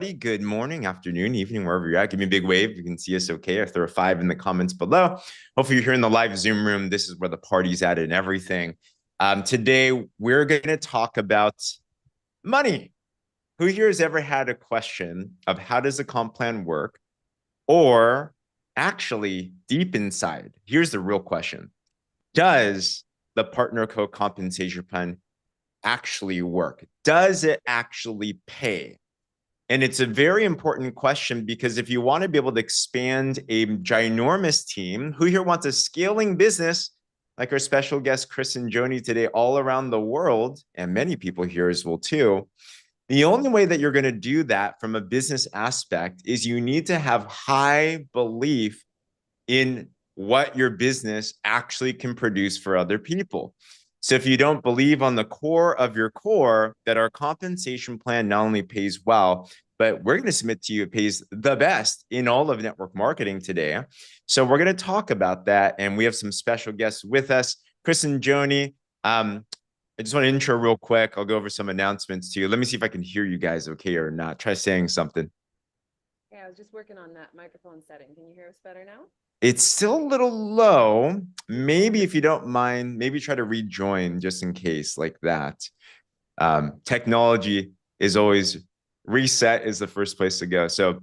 Good morning, afternoon, evening, wherever you're at. Give me a big wave. You can see us okay. I throw a 5 in the comments below. Hopefully, you're here in the live Zoom room. This is where the party's at and everything. Today, we're going to talk about money. Who here has ever had a question of how does a comp plan work? Or actually, deep inside, here's the real question. Does the PartnerCo compensation plan actually work? Does it actually pay? And it's a very important question because if you want to be able to expand a ginormous team, who here wants a scaling business like our special guest, Chris and Joni today, all around the world, and many people here as well too, the only way that you're going to do that from a business aspect is you need to have high belief in what your business actually can produce for other people. So if you don't believe on the core of your core that our compensation plan not only pays well, but we're going to submit to you it pays the best in all of network marketing today. So we're going to talk about that. And we have some special guests with us, Chris and Joni. I just want to intro real quick. I'll go over some announcements to you. Let me see if I can hear you guys okay or not. Try saying something. Yeah, I was just working on that microphone setting. Can you hear us better now? It's still a little low. Maybe if you don't mind, maybe try to rejoin just in case, like that. Technology is always reset is the first place to go. So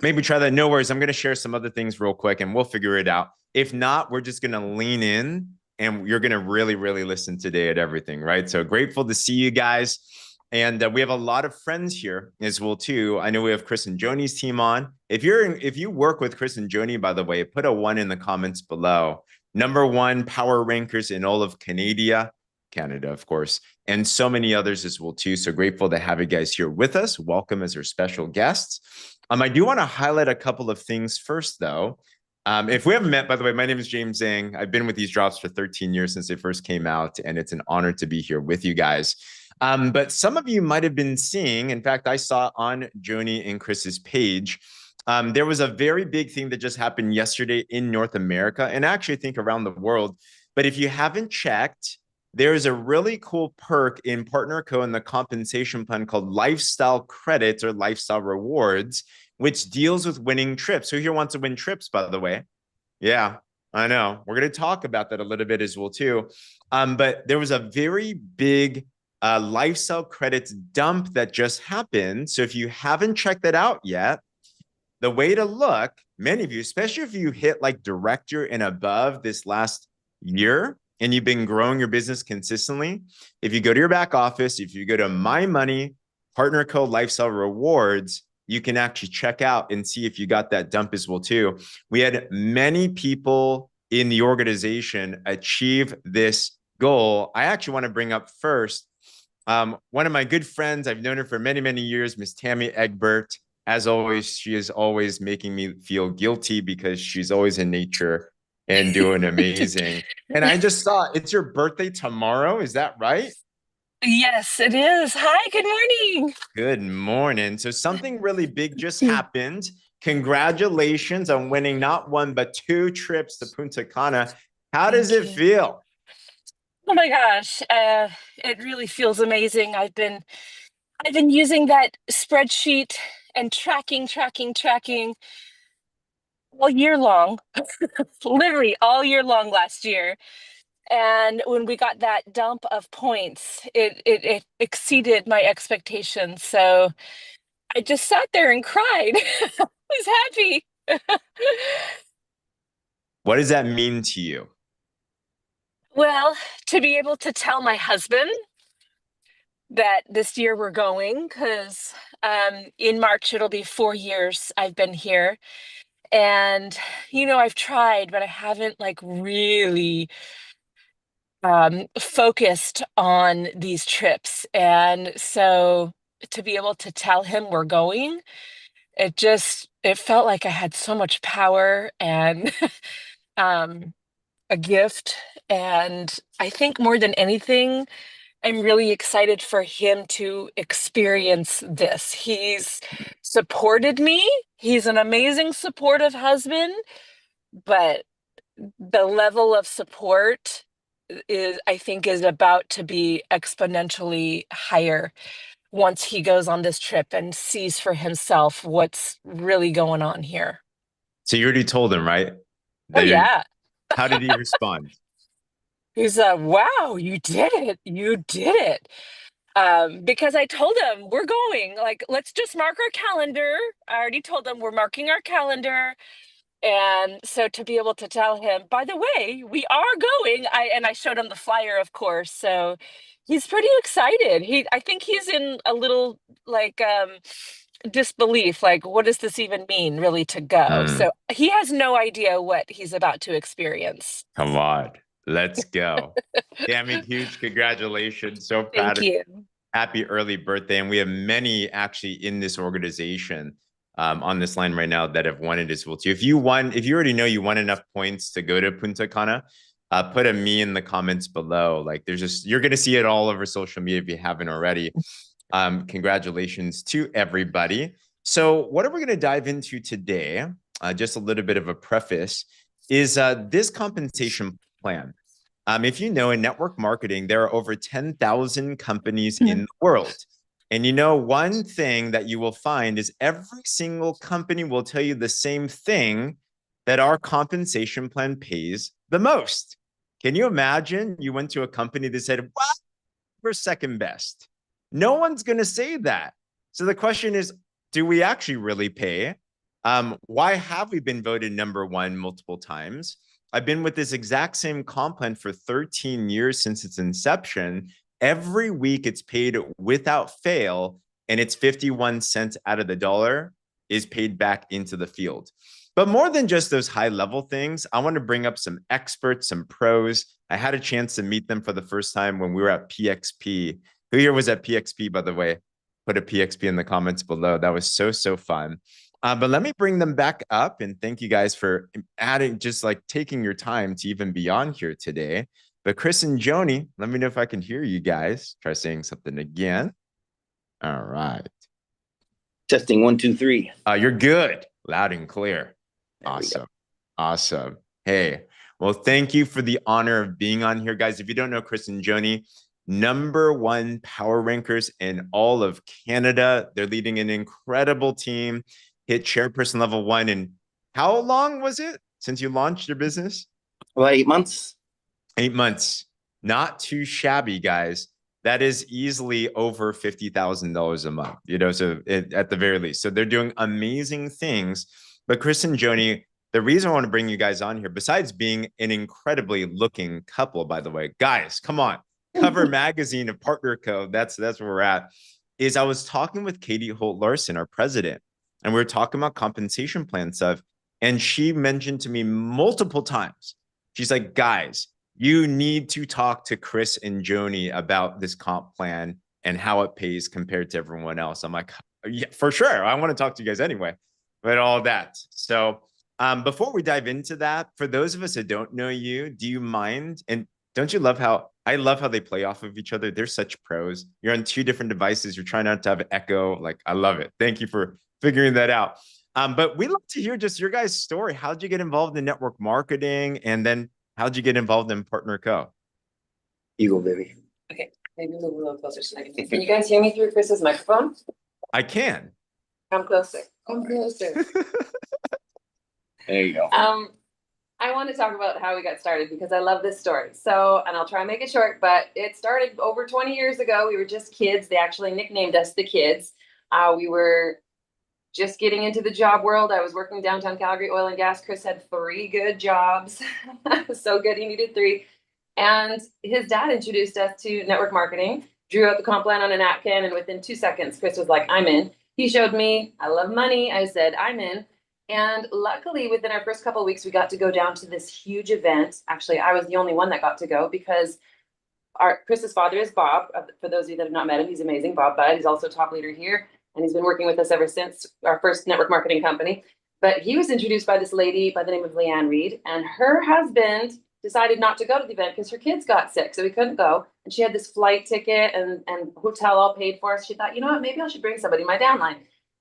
maybe try that. No worries. I'm going to share some other things real quick and we'll figure it out. If not, we're just going to lean in and you're going to really, really listen today at everything, right? So grateful to see you guys. And we have a lot of friends here as well too. I know we have Chris and Joni's team on. If you work with Chris and Joni, by the way, put a 1 in the comments below. Number 1 power rankers in all of Canada, of course, and so many others as well too. So grateful to have you guys here with us. Welcome as our special guests. I do want to highlight a couple of things first, though. If we haven't met, by the way, my name is James Zhang. I've been with these drops for 13 years since they first came out, and it's an honor to be here with you guys. But some of you might have been seeing, in fact, I saw on Joni and Chris's page, there was a very big thing that just happened yesterday in North America, and I actually think around the world. But if you haven't checked, there's a really cool perk in PartnerCo and the compensation plan called Lifestyle Credits or Lifestyle Rewards, which deals with winning trips. Who here wants to win trips, by the way? Yeah, I know. We're going to talk about that a little bit as well, too. But there was a very big lifestyle credits dump that just happened. So if you haven't checked that out yet, the way to look, many of you, especially if you hit like director and above this last year and you've been growing your business consistently, if you go to your back office, if you go to My Money, PartnerCo Lifestyle Rewards, you can actually check out and see if you got that dump as well too. We had many people in the organization achieve this goal. I actually want to bring up first one of my good friends. I've known her for many, many years, Miss Tammy Egbert. As always, she is always making me feel guilty because she's always in nature and doing amazing. And I just saw it's your birthday tomorrow. Is that right? Yes, it is. Hi, good morning. Good morning. So something really big just happened. Congratulations on winning not one, but 2 trips to Punta Cana. How does Thank it you. feel? Oh my gosh, it really feels amazing. I've been using that spreadsheet and tracking all year long, literally all year long last year. And when we got that dump of points, it exceeded my expectations. So I just sat there and cried. I was happy. What does that mean to you? Well, to be able to tell my husband that this year we're going, because in March it'll be 4 years I've been here. And, I've tried, but I haven't like really focused on these trips. And so to be able to tell him we're going, it felt like I had so much power and um, a gift. And I think more than anything, I'm really excited for him to experience this. He's supported me. He's an amazing supportive husband, but the level of support I think, is about to be exponentially higher once he goes on this trip and sees for himself what's really going on here. So you already told him, right? Oh, That you're, yeah. how did he respond? He's wow, you did it. You did it. Because I told him we're going, like, let's just mark our calendar. I already told him we're marking our calendar. And so to be able to tell him, by the way, we are going, I showed him the flyer, of course. So he's pretty excited. I think he's in a little like disbelief, like, what does this even mean, really, to go? Mm, So he has no idea what he's about to experience. come on, let's go. Tammy, huge congratulations. So proud Thank of you. happy early birthday. And we have many actually in this organization on this line right now that have won it as well too. If you already know you won enough points to go to Punta Cana, put a me in the comments below. Like there's just, you're going to see it all over social media if you haven't already. Congratulations to everybody. So what are we going to dive into today? Just a little bit of a preface is this compensation plan. If you know, in network marketing, there are over 10,000 companies in the world. And you know, one thing that you will find is every single company will tell you the same thing, that our compensation plan pays the most. Can you imagine you went to a company that said, well, we're second best? No one's going to say that. So the question is, do we actually really pay? Why have we been voted number one multiple times? I've been with this exact same comp plan for 13 years since its inception. Every week it's paid without fail, and it's 51 cents out of the dollar is paid back into the field. But more than just those high level things, I want to bring up some experts, some pros. I had a chance to meet them for the first time when we were at PXP. Who here was at PXP, by the way? Put a PXP in the comments below. That was so, so fun. But let me bring them back up, and thank you guys for adding, just like taking your time to even be on here today. But Chris and Joni, let me know if I can hear you guys. Try saying something again. All right. Testing 1, 2, 3. You're good. Loud and clear. There Awesome. Awesome. Hey, well, thank you for the honor of being on here, guys. If you don't know Chris and Joni, #1 power rankers in all of Canada. They're leading an incredible team. Hit Chairperson Level 1. And how long was it since you launched your business? About 8 months. 8 months. Not too shabby, guys. That is easily over $50,000 a month, you know, so at the very least. So they're doing amazing things. But Chris and Joni, the reason I want to bring you guys on here, besides being an incredibly looking couple, by the way, guys, come on, cover magazine of PartnerCo, that's where we're at, is I was talking with Katie Holt Larson, our president, and we were talking about compensation plan stuff. And she mentioned to me multiple times, she's like, guys, you need to talk to Chris and Joni about this comp plan and how it pays compared to everyone else. I'm like, yeah, for sure. I want to talk to you guys anyway, but all that. So before we dive into that, for those of us that don't know you, do you mind? And don't you love how I love how they play off of each other? They're such pros. You're on two different devices. You're trying not to have echo. Like, I love it. Thank you for figuring that out. But we'd love to hear just your guys' story. How'd you get involved in network marketing? And then how'd you get involved in PartnerCo? You go, baby. Okay, maybe move a little closer so I can you guys hear me through Chris's microphone? I can. Come closer. Come closer. There you go. I want to talk about how we got started because I love this story. So, and I'll try and make it short, but it started over 20 years ago. We were just kids. They actually nicknamed us the kids. We were just getting into the job world. I was working downtown Calgary oil and gas. Chris had 3 good jobs. So good, he needed 3. And his dad introduced us to network marketing, drew out the comp plan on a napkin, and within 2 seconds, Chris was like, I'm in. He showed me, I love money. I said, I'm in. And luckily, within our first couple of weeks, we got to go down to this huge event. Actually, I was the only one that got to go because Chris's father is Bob. For those of you that have not met him, he's amazing. Bob Budd. He's also a top leader here. And he's been working with us ever since our first network marketing company. But he was introduced by this lady by the name of Leanne Reed. And her husband decided not to go to the event because her kids got sick. So he couldn't go. And she had this flight ticket and hotel all paid for. So she thought, you know what, maybe I should bring somebody, my downline.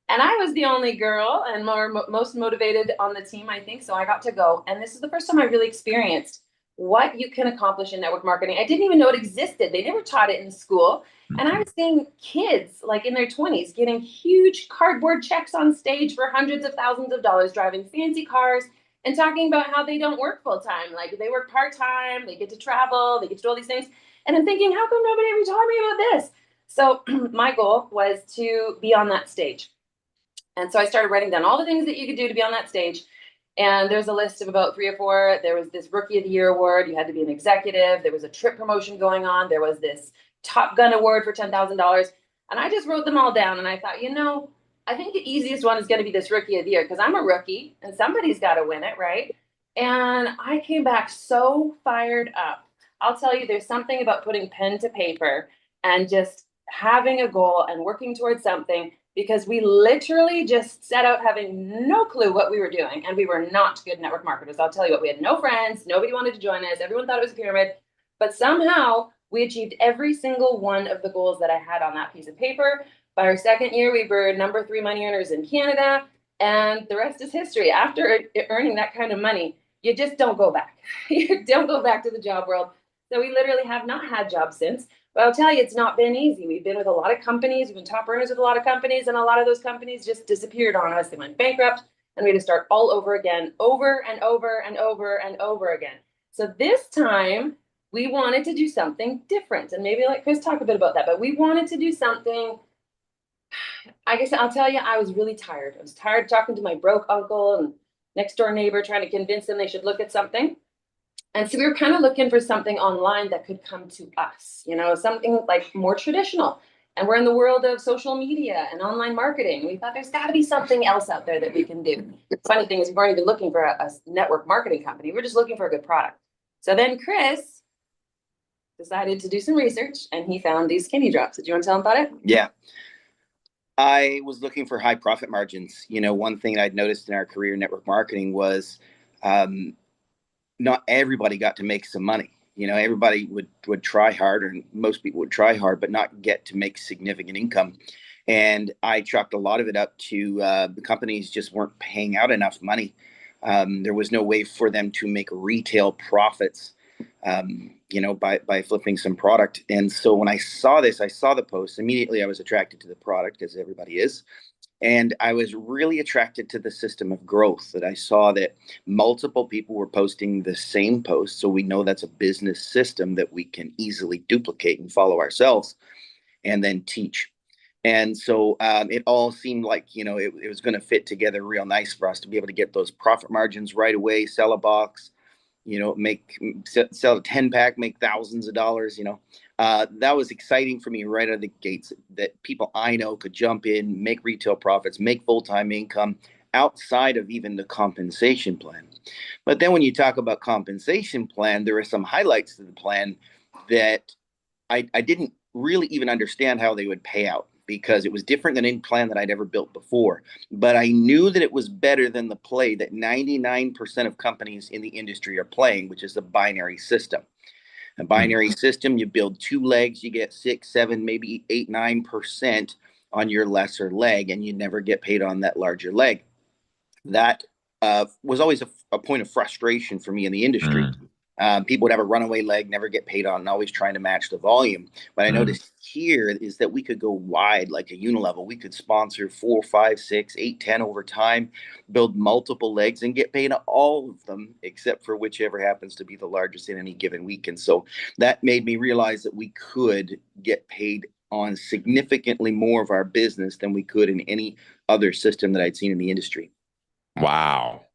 And I was the only girl and most motivated on the team, I think. So I got to go. And this is the first time I really experienced what you can accomplish in network marketing. I didn't even know it existed. They never taught it in school. And I was seeing kids like in their 20s getting huge cardboard checks on stage for hundreds of thousands of dollars, driving fancy cars and talking about how they don't work full time. Like they work part time, they get to travel, they get to do all these things. And I'm thinking, how come nobody ever taught me about this? So my goal was to be on that stage. And so I started writing down all the things that you could do to be on that stage. And there's a list of about 3 or 4. There was this Rookie of the Year award. You had to be an executive. There was a trip promotion going on. There was this Top Gun award for $10,000. And I just wrote them all down. And I thought, I think the easiest one is going to be this Rookie of the Year because I'm a rookie and somebody's got to win it, right? And I came back so fired up. I'll tell you, there's something about putting pen to paper and just having a goal and working towards something, because we literally just set out having no clue what we were doing. And we were not good network marketers. I'll tell you what, we had no friends. Nobody wanted to join us. Everyone thought it was a pyramid. But somehow we achieved every single one of the goals that I had on that piece of paper. By our second year, we were number 3 money earners in Canada. And the rest is history. After earning that kind of money, you just don't go back. You don't go back to the job world. So we literally have not had jobs since. But I'll tell you, it's not been easy. We've been with a lot of companies. We've been top earners with a lot of companies. And a lot of those companies just disappeared on us. They went bankrupt. And we had to start all over again, over and over and over and over again. So this time, we wanted to do something different. And maybe let Chris talk a bit about that. But we wanted to do something. I guess I'll tell you, I was really tired. I was tired talking to my broke uncle and next door neighbor, trying to convince them they should look at something. And so we were kind of looking for something online that could come to us, something like more traditional. And we're in the world of social media and online marketing. We thought there's got to be something else out there that we can do. The funny thing is, we weren't even looking for a network marketing company. We're just looking for a good product. So then Chris decided to do some research and he found these skinny drops. Did you want to tell him about it? Yeah. I was looking for high profit margins. One thing I'd noticed in our career in network marketing was not everybody got to make some money. Everybody would try hard, and most people would try hard, but not get to make significant income. And I chalked a lot of it up to the companies just weren't paying out enough money. There was no way for them to make retail profits, by flipping some product. And so when I saw this, I saw the post, immediately I was attracted to the product, as everybody is. And I was really attracted to the system of growth, that I saw that multiple people were posting the same post. So we know that's a business system that we can easily duplicate and follow ourselves and then teach. And so it all seemed like, it was going to fit together real nice for us to be able to get those profit margins right away, sell a box, sell a 10-pack, make thousands of dollars. That was exciting for me right out of the gates, that people I know could jump in, make retail profits, make full-time income outside of even the compensation plan. But then when you talk about compensation plan, there are some highlights to the plan that I didn't really even understand how they would pay out, because it was different than any plan that I'd ever built before. But I knew that it was better than the play that 99% of companies in the industry are playing, which is the binary system. A binary system, you build 2 legs, you get 6, 7, maybe 8, 9% on your lesser leg, and you never get paid on that larger leg. That was always a point of frustration for me in the industry. People would have a runaway leg, never get paid on, and always trying to match the volume. But I noticed here is that we could go wide like a unilevel. We could sponsor 4, 5, 6, 8, 10 over time, build multiple legs, and get paid on all of them, except for whichever happens to be the largest in any given week. And so that made me realize that we could get paid on significantly more of our business than we could in any other system that I'd seen in the industry. Wow.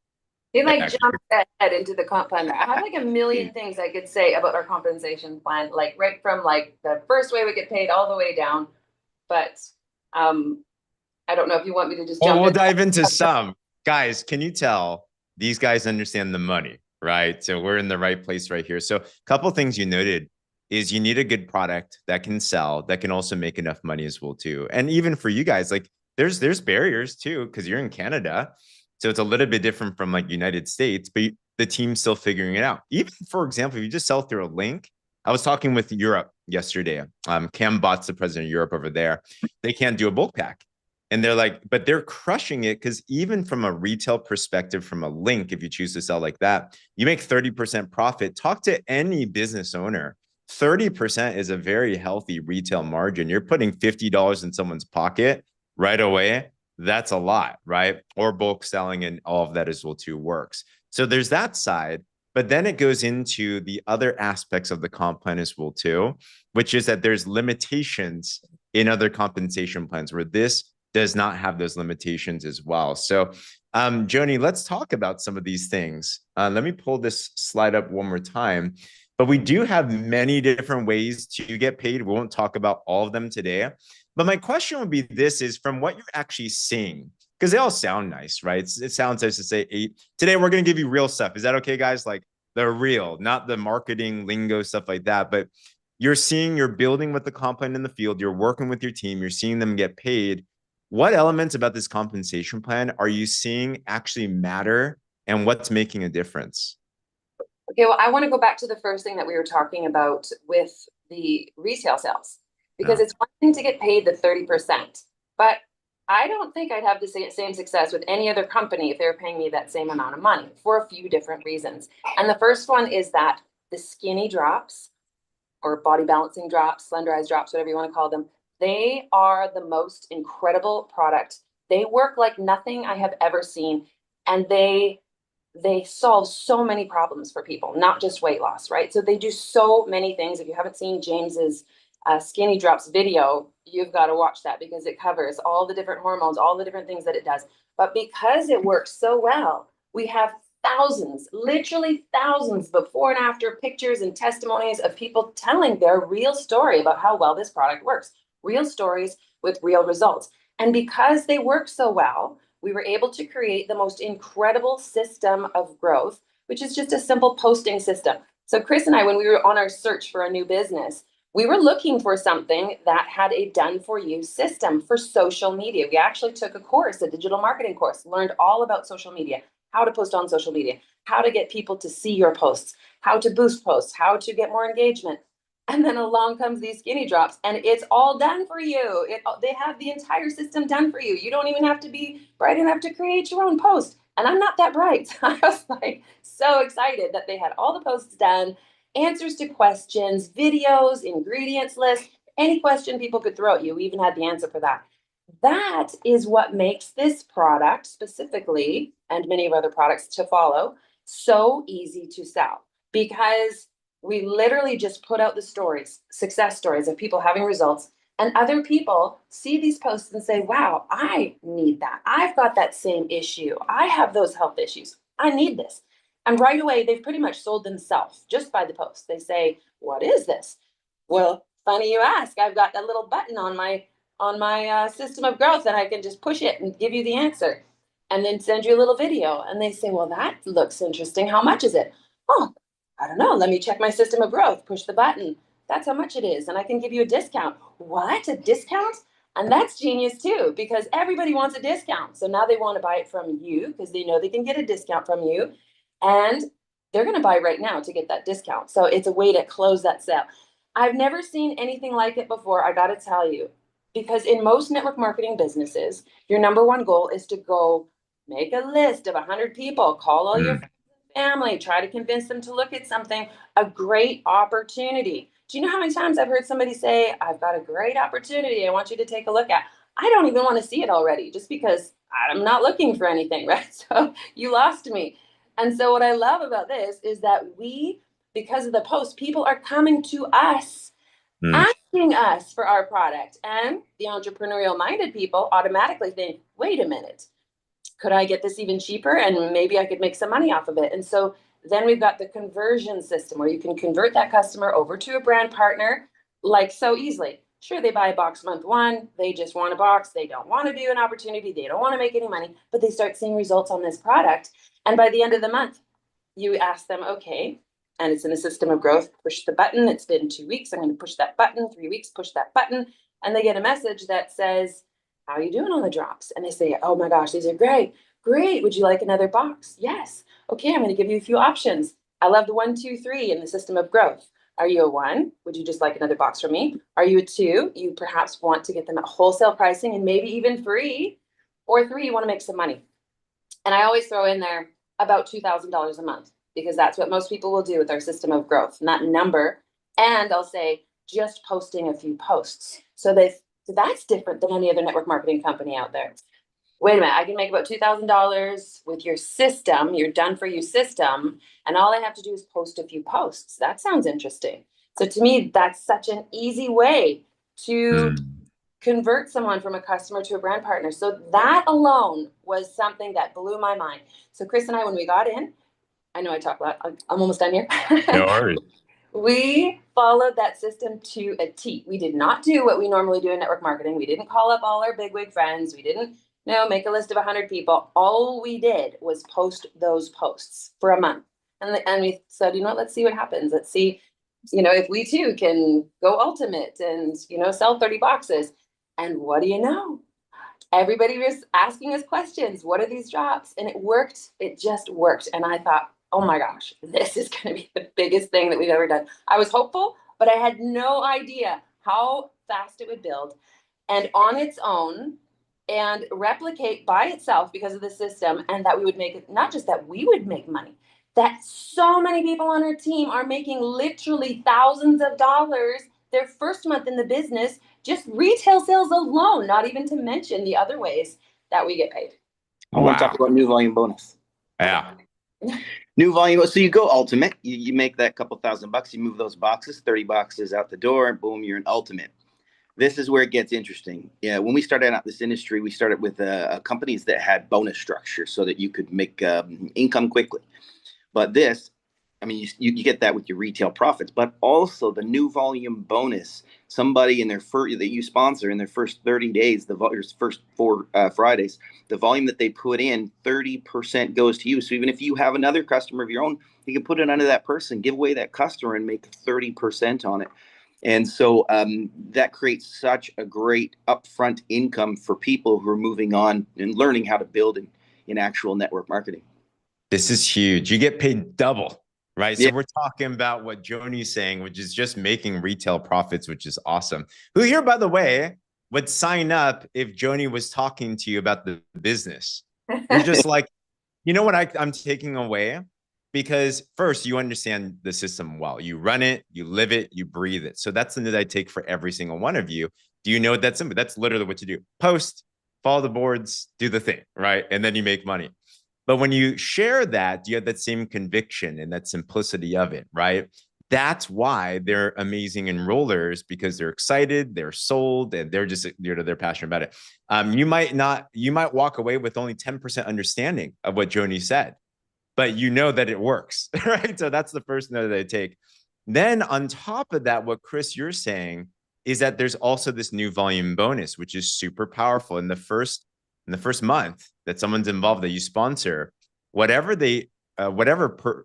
He jumped ahead into the comp plan. I have a million things I could say about our compensation plan, right from the first way we get paid all the way down. But I don't know if you want me to just jump. We'll dive into some. Guys, can you tell these guys understand the money, right? So we're in the right place right here. So a couple things you noted is you need a good product that can sell, that can also make enough money as well too. And even for you guys, there's barriers too, because you're in Canada. So it's a little bit different from United States, but the team's still figuring it out. Even, for example, if you just sell through a link, I was talking with Europe yesterday. Cam Bott's the president of Europe over there. They can't do a bulk pack. And they're like, but they're crushing it because even from a retail perspective, from a link, if you choose to sell like that, you make 30% profit. Talk to any business owner. 30% is a very healthy retail margin. You're putting $50 in someone's pocket right away. That's a lot, right? Or bulk selling and all of that as well too works. So there's that side. But then it goes into the other aspects of the comp plan as well too, which is that there's limitations in other compensation plans where this does not have those limitations as well. So, Joni, let's talk about some of these things. Let me pull this slide up one more time. But we do have many different ways to get paid. We won't talk about all of them today. But my question would be this is from what you're actually seeing, because they all sound nice, right? It sounds nice to say 8. Today, we're going to give you real stuff. Is that okay, guys? Like the real, not the marketing lingo, stuff like that. But you're building with the comp plan in the field. You're working with your team. You're seeing them get paid. What elements about this compensation plan are you seeing actually matter and what's making a difference? Okay, well, I want to go back to the first thing that we were talking about with the retail sales, because it's one thing to get paid the 30%, but I don't think I'd have the same success with any other company if they were paying me that same amount of money for a few different reasons. And the first one is that the skinny drops or body balancing drops, slenderized drops, whatever you want to call them, they are the most incredible product. They work like nothing I have ever seen. And they solve so many problems for people, not just weight loss, right? So they do so many things. If you haven't seen James's Skinny Drops video, you've got to watch that because it covers all the different hormones, all the different things that it does. But because it works so well, we have thousands, literally thousands before and after pictures and testimonies of people telling their real story about how well this product works. Real stories with real results. And because they work so well, we were able to create the most incredible system of growth, which is just a simple posting system. So Chris and I, when we were on our search for a new business, we were looking for something that had a done-for-you system for social media. We actually took a course, a digital marketing course, learned all about social media, how to post on social media, how to get people to see your posts, how to boost posts, how to get more engagement. And then along comes these skinny drops and it's all done for you. They have the entire system done for you. You don't even have to be bright enough to create your own post. And I'm not that bright. I was like so excited that they had all the posts done, answers to questions, videos, ingredients list, any question people could throw at you. We even had the answer for that. That is what makes this product specifically, and many of other products to follow, so easy to sell because we literally just put out the stories, success stories of people having results, and other people see these posts and say, wow, I need that. I've got that same issue. I have those health issues. I need this. And right away, they've pretty much sold themselves just by the post. They say, what is this? Well, funny you ask. I've got that little button on my system of growth and I can just push it and give you the answer and then send you a little video. And they say, well, that looks interesting. How much is it? Oh, I don't know. Let me check my system of growth. Push the button. That's how much it is. And I can give you a discount. What? A discount? And that's genius too, because everybody wants a discount. So now they want to buy it from you because they know they can get a discount from you. And they're going to buy right now to get that discount. So it's a way to close that sale. I've never seen anything like it before, I got to tell you, because in most network marketing businesses, your number one goal is to go make a list of 100 people, call all your family, try to convince them to look at something, a great opportunity. Do you know how many times I've heard somebody say, I've got a great opportunity I want you to take a look at? I don't even want to see it already just because I'm not looking for anything, right? So you lost me. And so what I love about this is that because of the post, people are coming to us, asking us for our product. And the entrepreneurial minded people automatically think, wait a minute, could I get this even cheaper? And maybe I could make some money off of it. And so then we've got the conversion system where you can convert that customer over to a brand partner like so easily. Sure, they buy a box month one. They just want a box. They don't want to do an opportunity. They don't want to make any money, but they start seeing results on this product. And by the end of the month, you ask them, okay, and it's in a system of growth, push the button. It's been 2 weeks. I'm going to push that button, 3 weeks, push that button. And they get a message that says, how are you doing on the drops? And they say, oh my gosh, these are great. Great. Would you like another box? Yes. Okay, I'm going to give you a few options. I love the 1, 2, 3 in the system of growth. Are you a 1? Would you just like another box from me? Are you a 2? You perhaps want to get them at wholesale pricing and maybe even free. Or 3, you want to make some money. And I always throw in there about $2,000 a month, because that's what most people will do with our system of growth, and that number. And I'll say just posting a few posts. So that's different than any other network marketing company out there. Wait a minute, I can make about $2,000 with your system, your done for you system, and all I have to do is post a few posts. That sounds interesting. So to me, that's such an easy way to convert someone from a customer to a brand partner. So that alone was something that blew my mind. So Chris and I, when we got in, I know I talk a lot, I'm almost done here. No worries. We followed that system to a T. We did not do what we normally do in network marketing. We didn't call up all our bigwig friends. We didn't, make a list of 100 people. All we did was post those posts for a month. And we said, let's see what happens. Let's see, if we too can go ultimate and, sell 30 boxes. And what do you know? Everybody was asking us questions. What are these drops? And it worked. It just worked. And I thought, oh my gosh, this is going to be the biggest thing that we've ever done. I was hopeful, but I had no idea how fast it would build and on its own and replicate by itself because of the system, and that we would make it, not just that we would make money, that so many people on our team are making literally thousands of dollars their first month in the business, just retail sales alone, not even to mention the other ways that we get paid. I want to talk about new volume bonus. Yeah. New volume. So you go ultimate, you make that couple $1,000, you move those boxes, 30 boxes out the door, and boom, you're an ultimate. This is where it gets interesting. Yeah, when we started out this industry, we started with companies that had bonus structure so that you could make income quickly. But this, you get that with your retail profits, but also the new volume bonus. Somebody in their that you sponsor in their first 30 days, first 4 Fridays, the volume that they put in, 30% goes to you. So even if you have another customer of your own, you can put it under that person, give away that customer, and make 30% on it. And so that creates such a great upfront income for people who are moving on and learning how to build in actual network marketing. This is huge. You get paid double, right? Yeah. So we're talking about what Joni's saying, which is just making retail profits, which is awesome. Who here, by the way, would sign up if Joni was talking to you about the business? You're just like, you know what I'm taking away? Because first, you understand the system well. You run it, you live it, you breathe it. So that's something that I take for every single one of you. Do you know what that's simple? That's literally what you do. Post, follow the boards, do the thing, right? And then you make money. But when you share that, you have that same conviction and that simplicity of it, right? That's why they're amazing enrollers, because they're excited, they're sold, and they're just, they're passionate about it. You might walk away with only 10% understanding of what Joni said, but you know that it works, right? So that's the first note that I take. Then on top of that, what Chris, you're saying is that there's also this new volume bonus, which is super powerful. In the first month that someone's involved, that you sponsor, whatever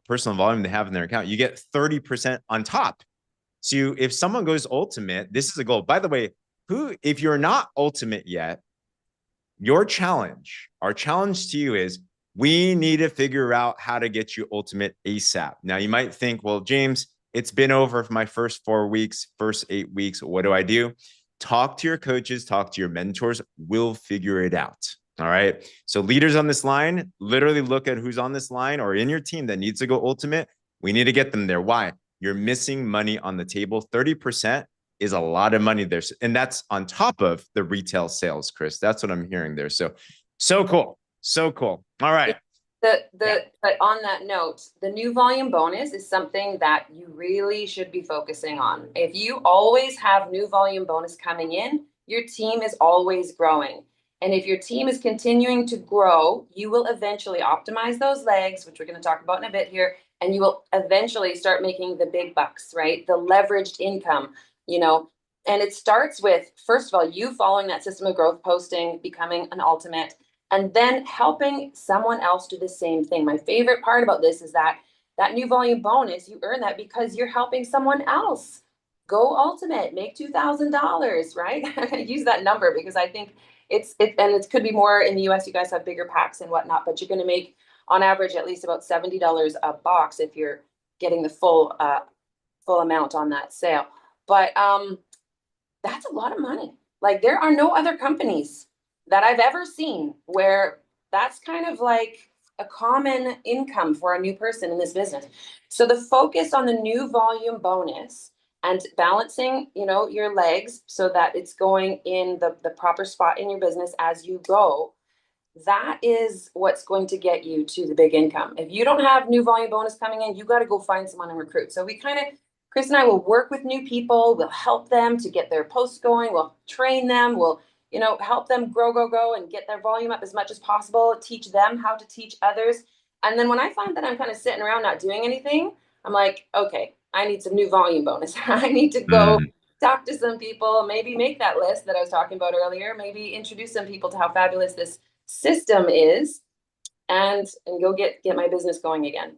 personal volume they have in their account, you get 30% on top. So if someone goes ultimate, this is a goal. By the way, if you're not ultimate yet, our challenge to you is, we need to figure out how to get you ultimate ASAP. Now you might think, well, James, it's been over for my first 4 weeks, first 8 weeks. What do I do? Talk to your coaches, talk to your mentors. We'll figure it out. All right. So leaders on this line, literally look at who's on this line or in your team that needs to go ultimate. We need to get them there. Why? You're missing money on the table. 30% is a lot of money there. And that's on top of the retail sales, Chris. That's what I'm hearing there. So cool. So cool. All right. But on that note, the new volume bonus is something that you really should be focusing on. If you always have new volume bonus coming in, your team is always growing. And if your team is continuing to grow, you will eventually optimize those legs, which we're going to talk about in a bit here, and you will eventually start making the big bucks, right? The leveraged income, and it starts with, first of all, you following that system of growth, posting, becoming an ultimate, and then helping someone else do the same thing. My favorite part about this is that new volume bonus, you earn that because you're helping someone else go ultimate, make $2,000, right? Use that number because I think it could be more in the US. You guys have bigger packs and whatnot, but you're going to make on average at least about $70 a box if you're getting the full full amount on that sale. But that's a lot of money. Like, there are no other companies that I've ever seen where that's kind of like a common income for a new person in this business. So the focus on the new volume bonus and balancing, you know, your legs so that it's going in the proper spot in your business as you go, that is what's going to get you to the big income. If you don't have new volume bonus coming in, you got to go find someone and recruit. So we kind of, Chris and I will work with new people. We'll help them to get their posts going. We'll train them. We'll, you know, help them grow and get their volume up as much as possible, teach them how to teach others. And then when I find that I'm kind of sitting around not doing anything, I'm like, okay, I need some new volume bonus. I need to go talk to some people, maybe make that list that I was talking about earlier, maybe introduce some people to how fabulous this system is, and go get my business going again.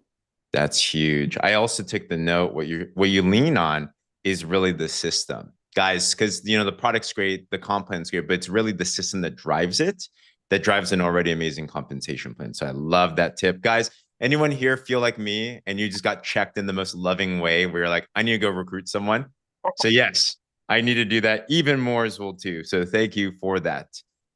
That's huge. I also took the note, what you lean on is really the system, guys, because, you know, the product's great, the comp plan's great, but it's really the system that drives it, that drives an already amazing compensation plan. So I love that tip. Guys, anyone here feel like me and you just got checked in the most loving way where you're like, I need to go recruit someone? So yes, I need to do that even more as well too. So thank you for that.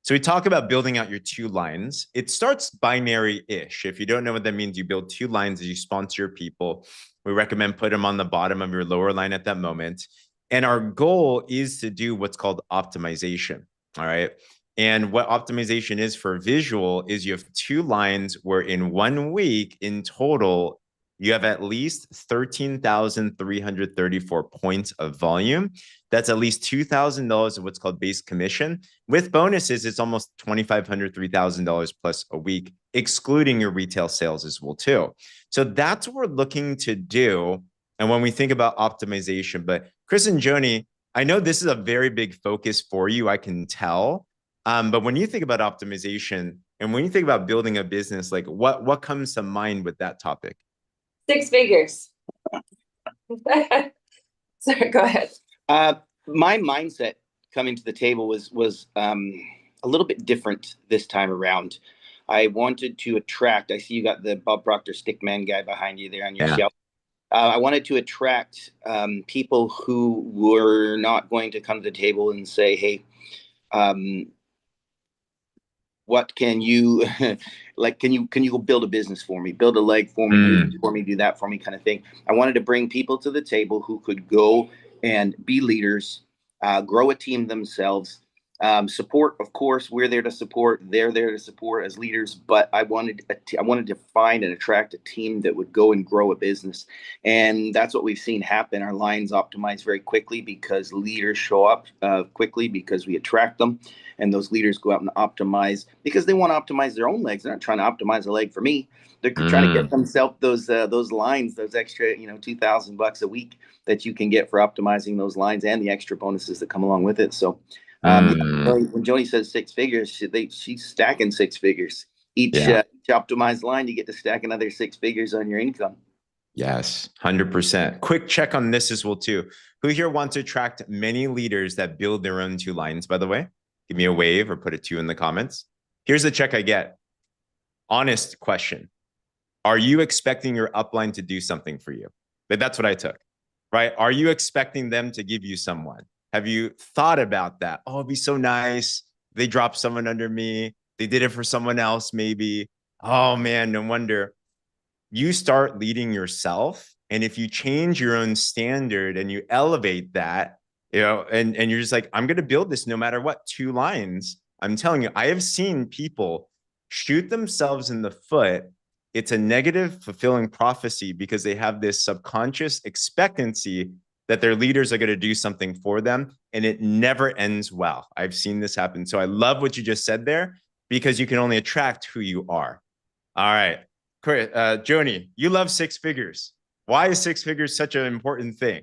So we talk about building out your 2 lines. It starts binary-ish. If you don't know what that means, you build 2 lines as you sponsor your people. We recommend put them on the bottom of your lower line at that moment. And our goal is to do what's called optimization. All right. And what optimization is for visual is you have 2 lines where in 1 week in total, you have at least 13,334 points of volume. That's at least $2,000 of what's called base commission. With bonuses, it's almost $2,500, $3,000 plus a week, excluding your retail sales as well too. So that's what we're looking to do. And when we think about optimization, but Chris and Joni, I know this is a very big focus for you, I can tell. But when you think about optimization and when you think about building a business, like what comes to mind with that topic? 6 figures. Sorry, go ahead. My mindset coming to the table was a little bit different this time around. I wanted to attract. I see you got the Bob Proctor stickman guy behind you there on your shelf. I wanted to attract people who were not going to come to the table and say, "Hey, what can you like? Can you go build a business for me? Build a leg for me, do this for me, do that for me," kind of thing. I wanted to bring people to the table who could go and be leaders, grow a team themselves. Support, of course, we're there to support. They're there to support as leaders. But I wanted to find and attract a team that would go and grow a business, and that's what we've seen happen. Our lines optimize very quickly because leaders show up quickly because we attract them, and those leaders go out and optimize because they want to optimize their own legs. They're not trying to optimize a leg for me. They're trying to get themselves those lines, those extra, $2,000 a week that you can get for optimizing those lines and the extra bonuses that come along with it. So when Joni says 6 figures, she's stacking 6 figures. Each optimized line, you get to stack another 6 figures on your income. Yes, 100%. Quick check on this as well too. Who here wants to attract many leaders that build their own 2 lines, by the way? Give me a wave or put a 2 in the comments. Here's the check I get. Honest question. Are you expecting your upline to do something for you? But that's what I took, right? Are you expecting them to give you someone? Have you thought about that? Oh, it'd be so nice. They dropped someone under me. They did it for someone else, maybe. Oh man, no wonder. You start leading yourself. And if you change your own standard and you elevate that, and you're just like, I'm going to build this no matter what, 2 lines. I'm telling you, I have seen people shoot themselves in the foot. It's a negative fulfilling prophecy because they have this subconscious expectancy that their leaders are going to do something for them, and it never ends well. I've seen this happen. So I love what you just said there because you can only attract who you are. All right. Chris, Joni, you love 6 figures. Why is 6 figures such an important thing?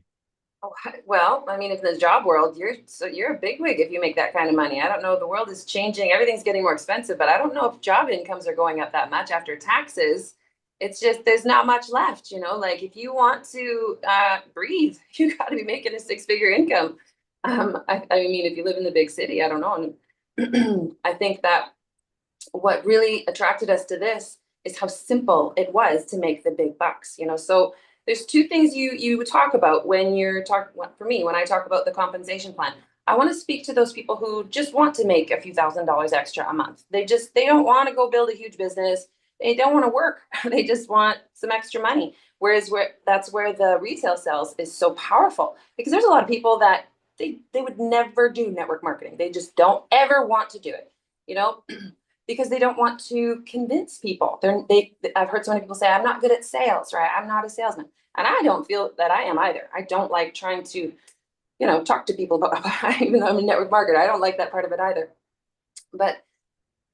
Oh, well, I mean, if in the job world, you're a bigwig if you make that kind of money. I don't know. The world is changing. Everything's getting more expensive, but I don't know if job incomes are going up that much after taxes. It's just there's not much left, like if you want to breathe, you got to be making a 6-figure income. I mean, if you live in the big city, I don't know. And I think that what really attracted us to this is how simple it was to make the big bucks, so there's two things you talk about when you're talking, for me, when I talk about the compensation plan. I want to speak to those people who just want to make a few $1,000s extra a month. They don't want to go build a huge business. They don't want to work. They just want some extra money. Whereas that's where the retail sales is so powerful, because there's a lot of people that they would never do network marketing. They just don't ever want to do it, you know, because they don't want to convince people. I've heard so many people say, I'm not good at sales, right? I'm not a salesman. And I don't feel that I am either. I don't like trying to, you know, talk to people about, even though I'm a network marketer, I don't like that part of it either. But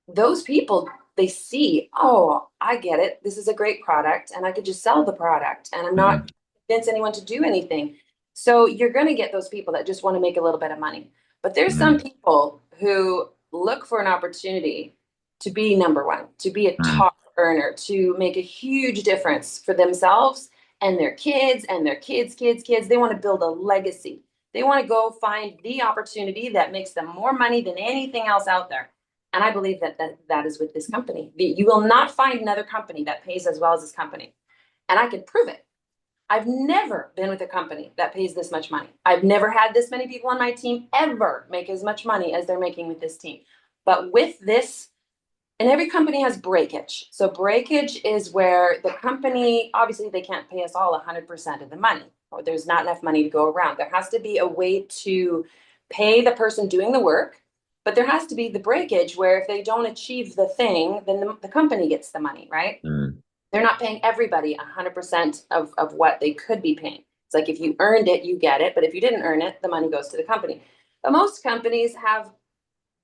those people, they see, oh, I get it. This is a great product and I could just sell the product and I'm not convince anyone to do anything. So you're going to get those people that just want to make a little bit of money. But there's some people who look for an opportunity to be number one, to be a top earner, to make a huge difference for themselves and their kids and their kids. They want to build a legacy. They want to go find the opportunity that makes them more money than anything else out there. And I believe that is with this company. You will not find another company that pays as well as this company. And I can prove it. I've never been with a company that pays this much money. I've never had this many people on my team ever make as much money as they're making with this team. But with this, and every company has breakage. So breakage is where the company, obviously they can't pay us all 100% of the money, or there's not enough money to go around. There has to be a way to pay the person doing the work. But there has to be the breakage where if they don't achieve the thing, then the company gets the money, right? They're not paying everybody 100% of what they could be paying. It's like if you earned it, you get it. But if you didn't earn it, the money goes to the company. But most companies have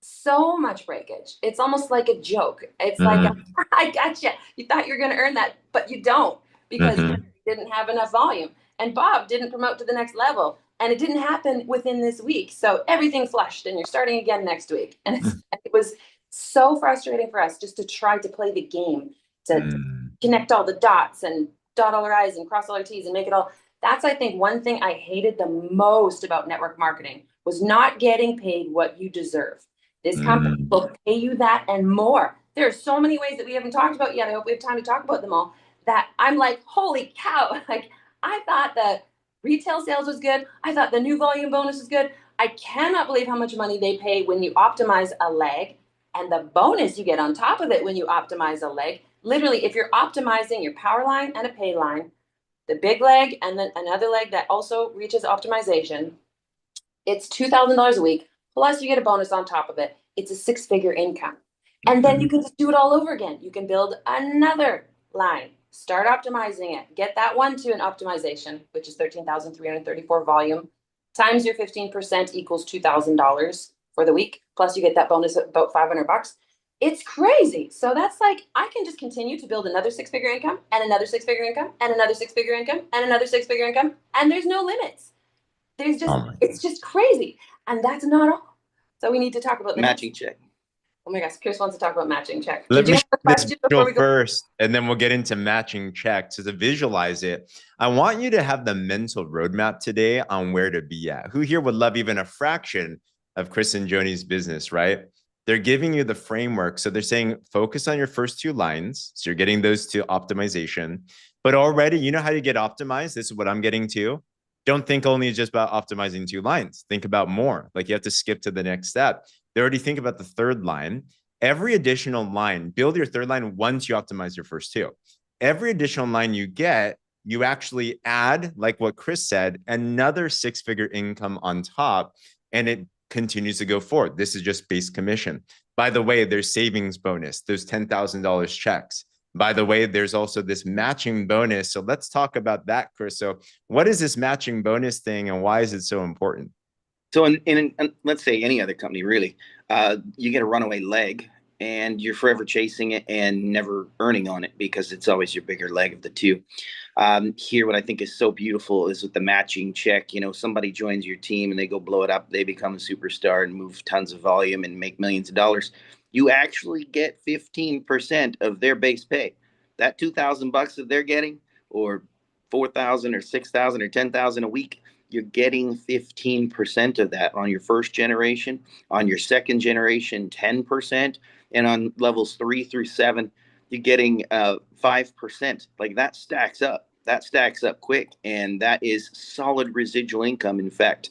so much breakage. It's almost like a joke. It's like, I gotcha. You thought you were going to earn that, but you don't, because you didn't have enough volume. And Bob didn't promote to the next level. And it didn't happen within this week. So everything flushed and you're starting again next week. And it was so frustrating for us just to try to play the game, to connect all the dots and dot all our I's and cross all our T's and make it all. That's, I think, one thing I hated the most about network marketing was not getting paid what you deserve. This company will pay you that and more. There are so many ways that we haven't talked about yet. I hope we have time to talk about them all. That I'm like, holy cow. Like, I thought that retail sales was good. I thought the new volume bonus was good. I cannot believe how much money they pay when you optimize a leg, and the bonus you get on top of it when you optimize a leg. Literally, if you're optimizing your power line and a pay line, the big leg and then another leg that also reaches optimization, it's $2,000 a week. Plus you get a bonus on top of it. It's a six-figure income. And then you can just do it all over again. You can build another line, start optimizing it, get that one to an optimization, which is 13,334 volume, times your 15% equals $2,000 for the week. Plus you get that bonus of about $500. It's crazy. So that's like, I can just continue to build another six-figure income and another six-figure income and another six-figure income and another six-figure income. And there's no limits. There's just, it's just crazy. And that's not all. So we need to talk about the matching check. Oh my gosh, Chris wants to talk about matching check. Let Did you me have a question before we go? first, and then we'll get into matching check. So to visualize it, I want you to have the mental roadmap today on where to be at. Who here would love even a fraction of Chris and Joni's business, right? They're giving you the framework. So they're saying, focus on your first two lines. So you're getting those to optimization. But already, you know how you get optimized? This is what I'm getting to. Don't think only just about optimizing two lines. Think about more. Like you have to skip to the next step. They already think about the third line. Every additional line, build your third line once you optimize your first two. Every additional line you get, you actually add, like what Chris said, another six-figure income on top, and it continues to go forward. This is just base commission. By the way, there's savings bonus. There's $10,000 checks. By the way, there's also this matching bonus. So let's talk about that, Chris. So what is this matching bonus thing and why is it so important? So in let's say any other company, really, you get a runaway leg and you're forever chasing it and never earning on it because it's always your bigger leg of the two. Here, what I think is so beautiful is with the matching check. You know, somebody joins your team and they go blow it up. They become a superstar and move tons of volume and make millions of dollars. You actually get 15% of their base pay. That $2,000 that they're getting, or 4,000 or 6,000 or 10,000 a week, you're getting 15% of that on your first generation, on your second generation, 10%, and on levels 3 through 7, you're getting 5%. Like that stacks up. that stacks up quick, and that is solid residual income. In fact,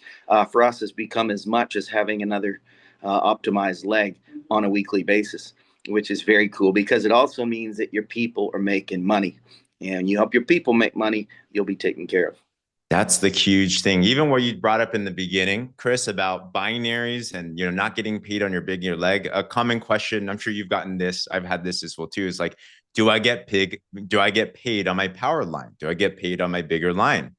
for us, has become as much as having another optimized leg on a weekly basis, which is very cool because it also means that your people are making money, and you help your people make money, you'll be taken care of. That's the huge thing. Even what you brought up in the beginning, Chris, about binaries and not getting paid on your leg. A common question, I'm sure you've gotten this. I've had this as well too. Is like, do I get paid on my power line? Do I get paid on my bigger line?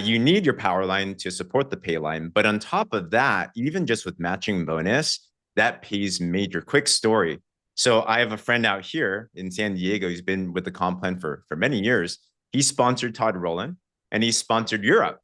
You need your power line to support the pay line, but on top of that, even just with matching bonus, that pays major. Quick story. So I have a friend out here in San Diego. He's been with the comp plan for many years. He sponsored Todd Rowland, and he sponsored Europe.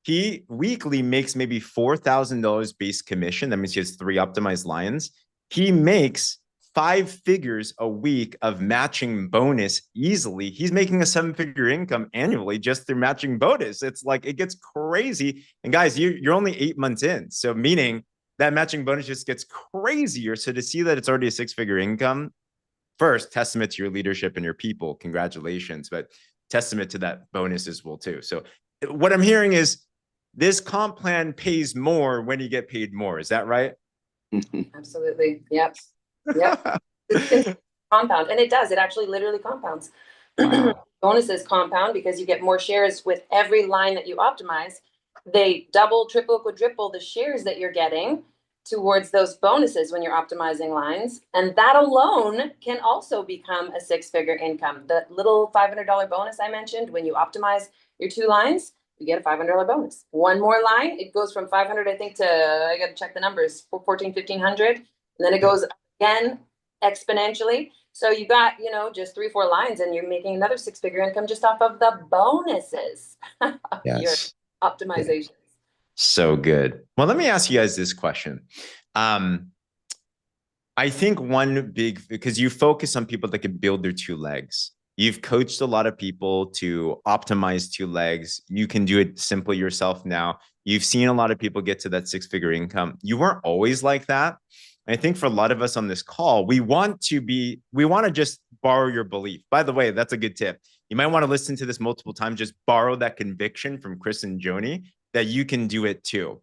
He weekly makes maybe $4,000 base commission. That means he has 3 optimized lines. He makes 5 figures a week of matching bonus easily. He's making a 7-figure income annually just through matching bonus. It's like, it gets crazy. And guys, you're only 8 months in. So meaning that matching bonus just gets crazier. So to see that it's already a 6-figure income, first, testament to your leadership and your people. Congratulations. But testament to that bonus as well too. So what I'm hearing is this comp plan pays more when you get paid more. Is that right? Absolutely. Yep. It's compound, and it does. It actually literally compounds. Wow. Bonuses compound because you get more shares with every line that you optimize. They double, triple, quadruple the shares that you're getting towards those bonuses when you're optimizing lines. And that alone can also become a 6-figure income. The little $500 bonus I mentioned, when you optimize your 2 lines, you get a $500 bonus. One more line, it goes from 500, I think, to, I got to check the numbers, 14, 1500. And then it goes again exponentially. So you got, just 3, 4 lines, and you're making another 6-figure income just off of the bonuses. Yes. Your optimization. So good. Well, let me ask you guys this question. I think one big, because you focus on people that can build their 2 legs. You've coached a lot of people to optimize 2 legs. You can do it simply yourself now. You've seen a lot of people get to that 6-figure income. You weren't always like that. I think for a lot of us on this call, we want to just borrow your belief. By the way, that's a good tip. You might want to listen to this multiple times. Just borrow that conviction from Chris and Joni that you can do it too.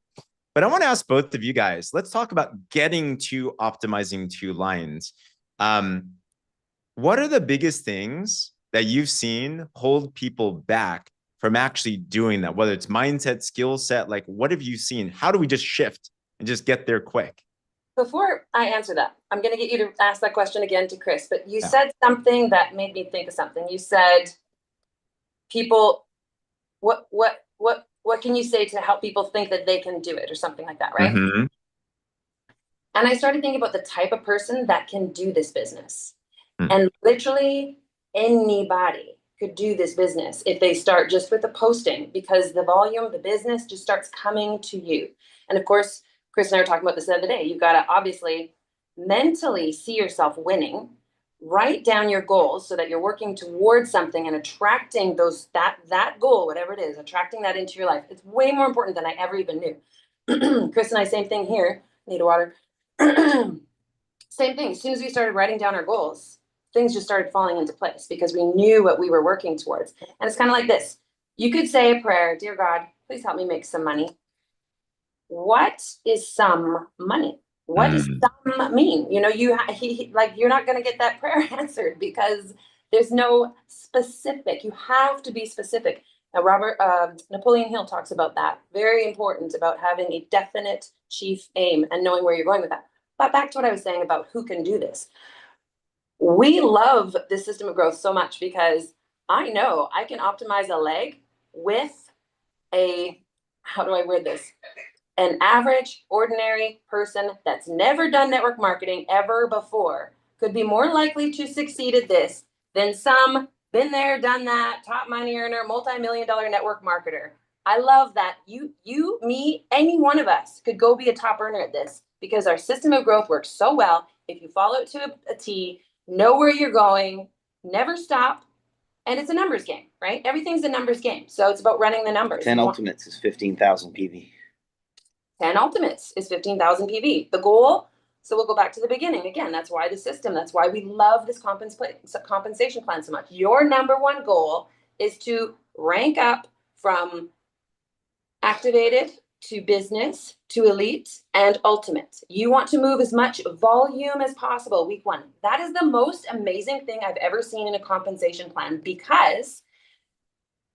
But I want to ask both of you guys, let's talk about getting to optimizing 2 lines. What are the biggest things that you've seen hold people back from actually doing that? Whether it's mindset, skill set, like what have you seen? How do we just shift and just get there quick? Before I answer that, I'm going to get you to ask that question again to Chris, but you said something that made me think of something. You said, people, what can you say to help people think that they can do it or something like that, right? Mm-hmm. And I started thinking about the type of person that can do this business. Mm. And literally anybody could do this business if they start just with the posting, because the volume of the business just starts coming to you. And of course, Chris and I were talking about this the other day. You've got to obviously mentally see yourself winning, write down your goals so that you're working towards something and attracting that goal, whatever it is, attracting that into your life. It's way more important than I ever even knew. Chris and I, same thing here. Need water. Same thing. As soon as we started writing down our goals, things just started falling into place because we knew what we were working towards. And it's kind of like this. You could say a prayer, dear God, please help me make some money. What is some money? What does some mean? You're not going to get that prayer answered because there's no specific. You have to be specific. Now, Napoleon Hill talks about that. Very important about having a definite chief aim and knowing where you're going with that. But back to what I was saying about who can do this. We love this system of growth so much because I know I can optimize a leg with how do I word this? An average, ordinary person that's never done network marketing ever before could be more likely to succeed at this than some been there, done that, top money earner, multi-million-dollar network marketer. I love that. You, me, any one of us could go be a top earner at this because our system of growth works so well. If you follow it to a T, know where you're going, never stop. And it's a numbers game, right? Everything's a numbers game. So it's about running the numbers. 10 ultimates is 15,000 PV. 10 ultimates is 15,000 PV. The goal, so we'll go back to the beginning. Again, that's why the system, that's why we love this compensation plan so much. Your number one goal is to rank up from activated to business to elite and ultimate. You want to move as much volume as possible week 1. That is the most amazing thing I've ever seen in a compensation plan, because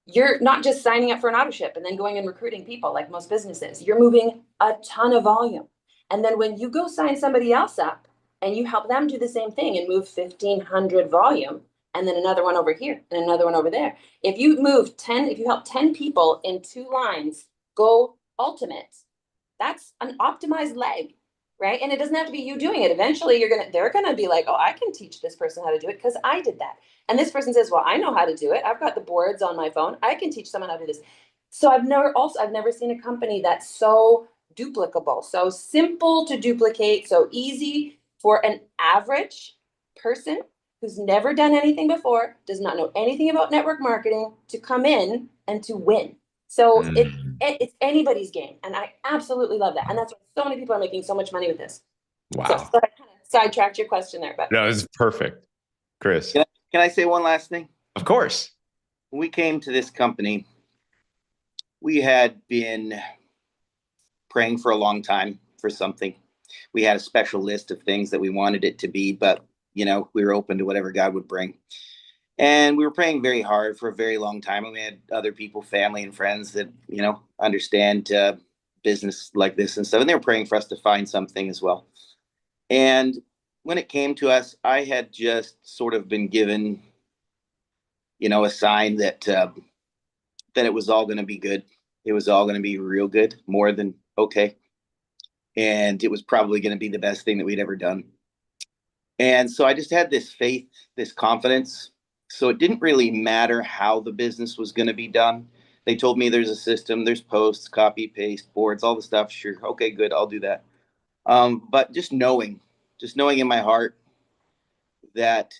you're not just signing up for an auto ship and then going and recruiting people like most businesses. You're moving a ton of volume. And then when you go sign somebody else up and you help them do the same thing and move 1,500 volume, and then another one over here and another one over there. If you help 10 people in 2 lines go ultimate, that's an optimized leg, right? And it doesn't have to be you doing it. Eventually they're gonna be like, oh, I can teach this person how to do it because I did that. And this person says, well, I know how to do it. I've got the boards on my phone. I can teach someone how to do this. So I've never seen a company that's so duplicable, so simple to duplicate, so easy for an average person who's never done anything before, does not know anything about network marketing, to come in and to win. So it's anybody's game. And I absolutely love that. And that's why so many people are making so much money with this. Wow. So I kind of sidetracked your question there, but That was perfect. Chris. Can I say one last thing? Of course. When we came to this company, we had been praying for a long time for something. We had a special list of things that we wanted it to be, but we were open to whatever God would bring. And we were praying very hard for a very long time. And we had other people, family and friends that, understand business like this and stuff. And they were praying for us to find something as well. And when it came to us, I had just sort of been given, a sign that it was all going to be good. It was all going to be real good, more than okay. And it was probably going to be the best thing that we'd ever done. And so I just had this faith, this confidence. So it didn't really matter how the business was going to be done. They told me there's a system, there's posts, copy, paste, boards, all the stuff. Sure. Okay, good. I'll do that. But just knowing in my heart that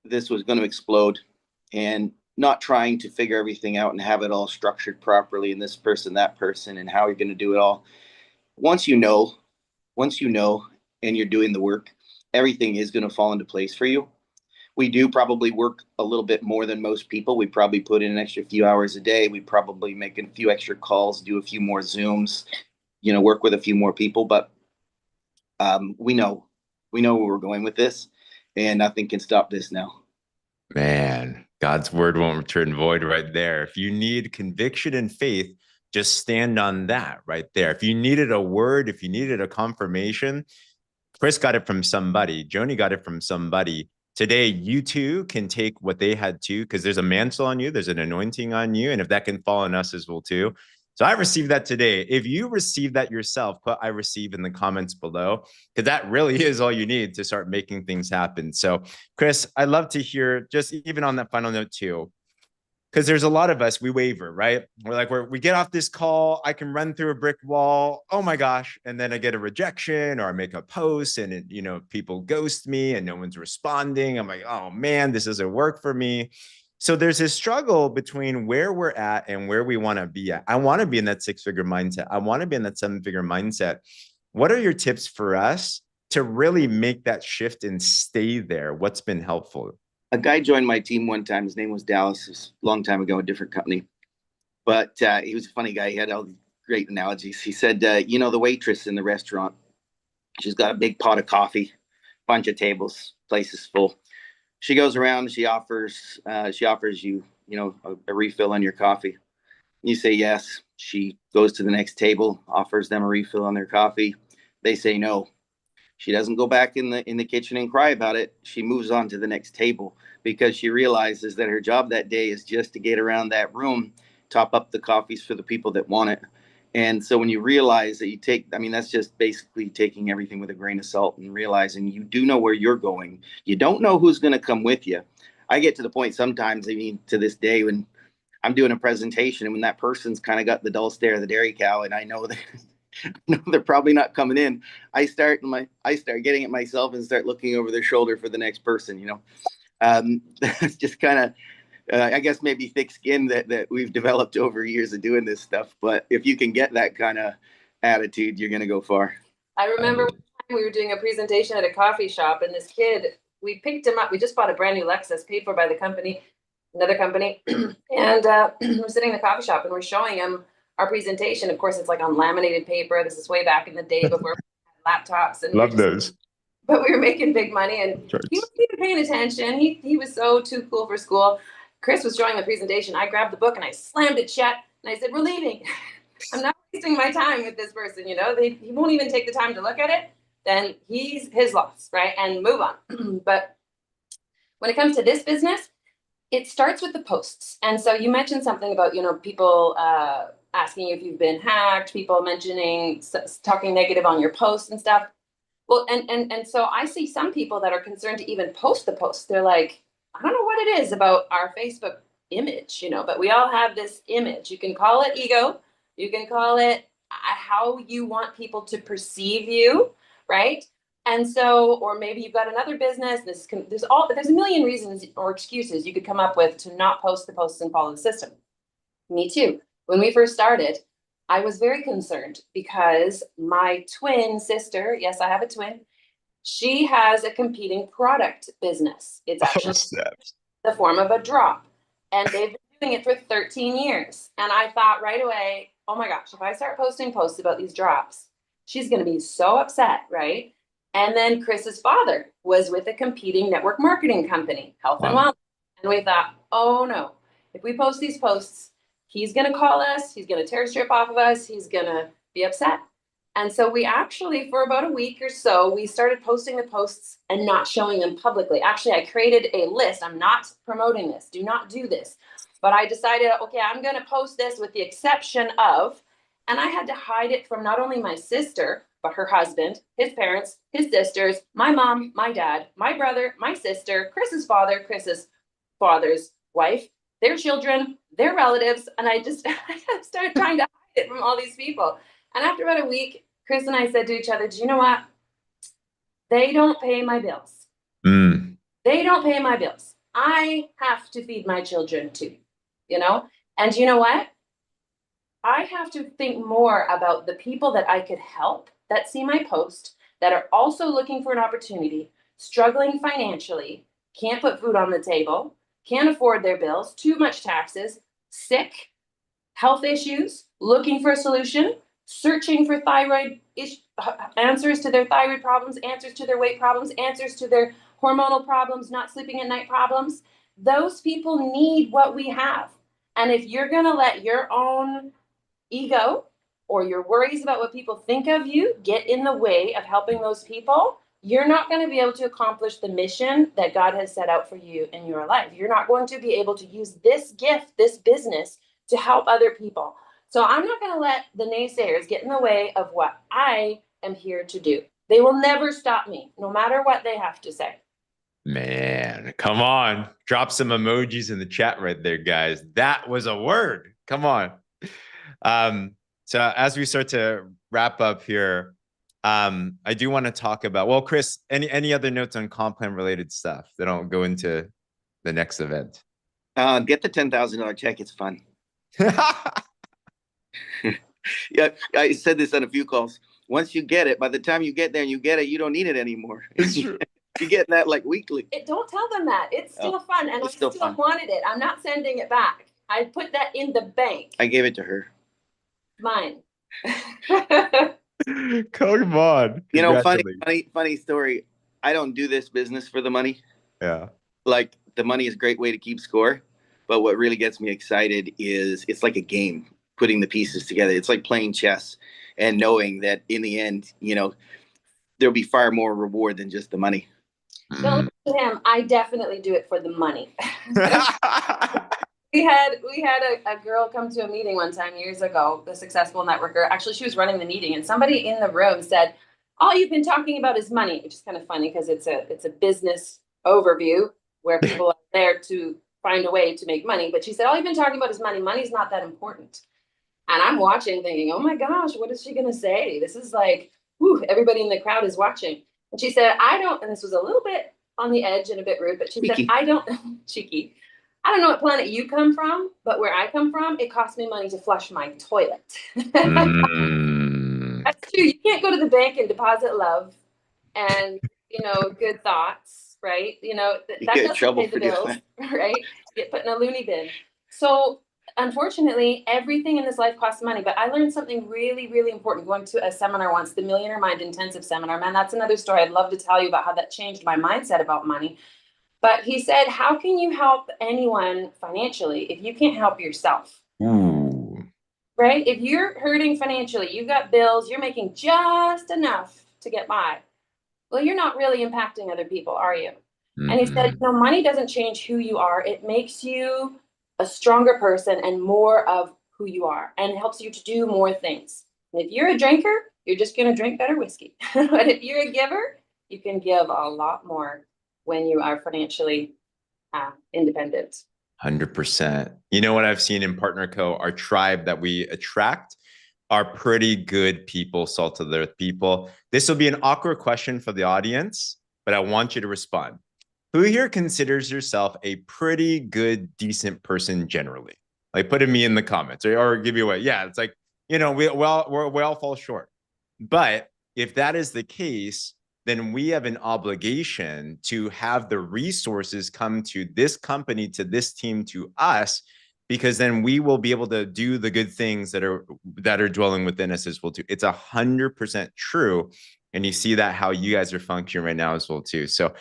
this was going to explode, and not trying to figure everything out and have it all structured properly, and this person, that person, and how you're going to do it all. Once you know, and you're doing the work, everything is going to fall into place for you. We do probably work a little bit more than most people. We probably put in an extra few hours a day. We probably make a few extra calls, do a few more Zooms, work with a few more people. But we know where we're going with this, and nothing can stop this now. Man, God's word won't return void right there. If you need conviction and faith, just stand on that right there. If you needed a word, if you needed a confirmation, Chris got it from somebody. Joni got it from somebody. Today, you too can take what they had too, because there's a mantle on you, there's an anointing on you, and if that can fall on us as well too. So I received that today. If you receive that yourself, put I receive in the comments below, because that really is all you need to start making things happen. So Chris, I'd love to hear, just even on that final note too, because there's a lot of us, we waver, right? We're like, we get off this call, I can run through a brick wall. Oh my gosh. And then I get a rejection, or I make a post and people ghost me and no one's responding. I'm like, oh man, this doesn't work for me. So there's this struggle between where we're at and where we want to be at. I want to be in that 6-figure mindset. I want to be in that 7-figure mindset. What are your tips for us to really make that shift and stay there? What's been helpful? A guy joined my team one time. His name was Dallas. It was a long time ago, a different company. But he was a funny guy. He had all great analogies. He said, the waitress in the restaurant, she's got a big pot of coffee, bunch of tables, place is full. She goes around, she offers you, a refill on your coffee. You say yes. She goes to the next table, offers them a refill on their coffee. They say no. She doesn't go back in the kitchen and cry about it. She moves on to the next table, because she realizes that her job that day is just to get around that room, top up the coffees for the people that want it. And so when you realize that that's just basically taking everything with a grain of salt and realizing you do know where you're going. You don't know who's going to come with you. I get to the point sometimes, to this day, when I'm doing a presentation and when that person's kind of got the dull stare of the dairy cow, and I know that they're probably not coming in, I start getting it myself and start looking over their shoulder for the next person. That's just kind of I guess maybe thick skin that we've developed over years of doing this stuff. But if you can get that kind of attitude, you're going to go far. I remember one time we were doing a presentation at a coffee shop, and this kid, we picked him up. We just bought a brand new Lexus, paid for by the company. another company. And we're sitting in the coffee shop and we're showing him our presentation. Of course, it's like on laminated paper. This is way back in the day before we had laptops. And Love those. but we were making big money and he wasn't even paying attention. He was so too cool for school. Chris was showing the presentation. I grabbed the book and I slammed it shut and I said, we're leaving. I'm not wasting my time with this person. You know, he won't even take the time to look at it. Then he's his loss, right? And move on. But when it comes to this business, it starts with the posts. And so you mentioned something about, you know, people asking you if you've been hacked, people mentioning, talking negative on your posts and stuff. Well, and so I see some people that are concerned to even post the post. They're like, I don't know what it is about our Facebook image, you know, but we all have this image. You can call it ego. You can call it how you want people to perceive you, right? And so, or maybe you've got another business. There's a million reasons or excuses you could come up with to not post the posts and follow the system. Me too. When we first started, I was very concerned because my twin sister, yes, I have a twin, she has a competing product business. It's actually the form of a drop. And they've been doing it for 13 years. And I thought right away, oh my gosh, if I start posting posts about these drops, she's going to be so upset, right? And then Chris's father was with a competing network marketing company, Health and Wellness. And we thought, oh no, if we post these posts, he's going to call us, he's going to tear a strip off of us, he's going to be upset. And so we actually, for about a week or so, we started posting the posts and not showing them publicly. Actually, I created a list. I'm not promoting this. Do not do this. But I decided, okay, I'm going to post this with the exception of, and I had to hide it from not only my sister, but her husband, his parents, his sisters, my mom, my dad, my brother, my sister, Chris's father's wife, their children, their relatives. And I started trying to hide it from all these people. And after about a week, Chris and I said to each other, do you know what? They don't pay my bills. They don't pay my bills. I have to feed my children too, you know? And you know what? I have to think more about the people that I could help that see my post, that are also looking for an opportunity, struggling financially, can't put food on the table, can't afford their bills, too much taxes, sick, health issues, looking for a solution, searching for answers to their thyroid problems, answers to their weight problems, answers to their hormonal problems, not sleeping at night problems. Those people need what we have. And if you're going to let your own ego or your worries about what people think of you get in the way of helping those people, you're not going to be able to accomplish the mission that God has set out for you in your life. You're not going to be able to use this gift, this business, to help other people. So I'm not going to let the naysayers get in the way of what I am here to do. They will never stop me, no matter what they have to say. Man, come on. Drop some emojis in the chat right there, guys. That was a word. Come on. So as we start to wrap up here, I do want to talk about, well, Chris, any other notes on comp plan related stuff that don't go into the next event? Get the $10,000 check. It's fun. Yeah, I said this on a few calls. Once you get it, by the time you get there and you get it, you don't need it anymore. It's true. You get that like weekly. Don't tell them that. It's still fun. And I still wanted it. I'm not sending it back. I put that in the bank. I gave it to her. Mine. Come on. You know, funny story. I don't do this business for the money. Yeah. Like, the money is a great way to keep score. But what really gets me excited is it's like a game, putting the pieces together. It's like playing chess and knowing that in the end, you know, there'll be far more reward than just the money. Don't listen to him. I definitely do it for the money. We had a girl come to a meeting one time years ago, the successful networker. Actually, she was running the meeting, and somebody in the room said, all you've been talking about is money, which is kind of funny because it's a business overview where people are there to find a way to make money. But she said, all you've been talking about is money. Money's not that important. And I'm watching thinking, oh my gosh, what is she going to say? This is like, whew, everybody in the crowd is watching. And she said, and this was a little bit on the edge and a bit rude, but she said, cheeky. I don't know what planet you come from, but where I come from, it costs me money to flush my toilet. That's true. You can't go to the bank and deposit love and, good thoughts right? You know, You that get in doesn't trouble pay the for doing bills, right? Get put in a loony bin. So unfortunately, everything in this life costs money. But I learned something really, really important going to a seminar once, the Millionaire Mind Intensive Seminar. Man, that's another story. I'd love to tell you about how that changed my mindset about money. But he said, how can you help anyone financially if you can't help yourself? Ooh. Right? If you're hurting financially, you've got bills, you're making just enough to get by. Well, you're not really impacting other people, are you? And he said, Mm-mm. no, money doesn't change who you are. It makes you a stronger person and more of who you are and helps you to do more things. And if you're a drinker, you're just going to drink better whiskey. But if you're a giver, you can give a lot more when you are financially independent. 100%. You know what I've seen in PartnerCo, our tribe that we attract are pretty good people, salt of the earth people. This will be an awkward question for the audience, but I want you to respond. Who here considers yourself a pretty good, decent person generally? Like put me in the comments or give you away. Yeah, it's like, you know, we all fall short. But if that is the case, then we have an obligation to have the resources come to this company, to this team, to us, because then we will be able to do the good things that are dwelling within us as well too. It's 100% true. And you see that how you guys are functioning right now as well too. So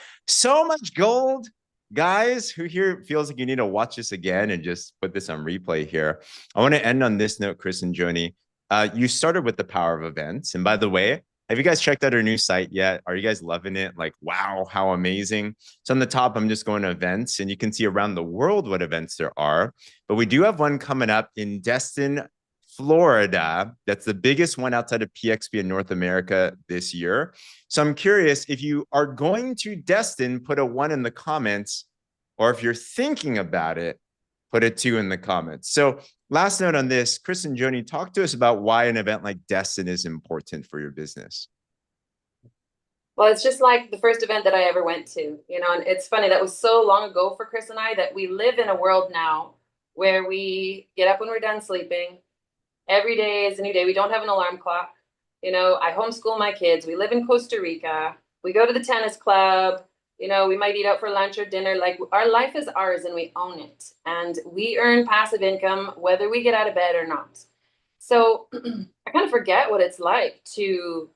much gold. Guys, who here feels like you need to watch this again and just put this on replay here? I want to end on this note, Chris and Joni. You started with the power of events. And by the way, have you guys checked out our new site yet? Are you guys loving it? Like, wow, how amazing. So on the top, I'm just going to events and you can see around the world what events there are. But we do have one coming up in Destin, Florida. That's the biggest one outside of PXP in North America this year. So I'm curious if you are going to Destin, put a 1 in the comments, or if you're thinking about it, put a 2 in the comments. So last note on this, Chris and Joni, talk to us about why an event like Destin is important for your business. Well, it's just like the first event that I ever went to, you know, and it's funny, that was so long ago for Chris and I that we live in a world now where we get up when we're done sleeping. Every day is a new day. We don't have an alarm clock. You know, I homeschool my kids. We live in Costa Rica. We go to the tennis club. You know, we might eat out for lunch or dinner. Like, our life is ours and we own it. And we earn passive income whether we get out of bed or not. So I kind of forget what it's like to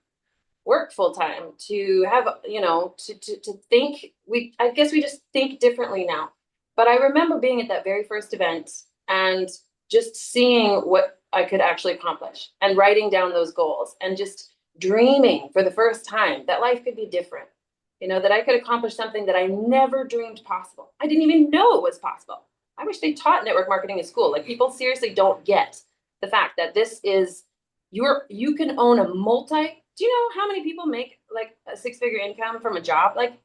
work full time, to have, you know, to think. I guess we just think differently now. But I remember being at that very first event and just seeing what I could actually accomplish and writing down those goals and just dreaming for the first time that life could be different. You know, that I could accomplish something that I never dreamed possible. I didn't even know it was possible. I wish they taught network marketing in school. Like, people seriously don't get the fact that this is you can own a do you know how many people make like a 6-figure income from a job? Like,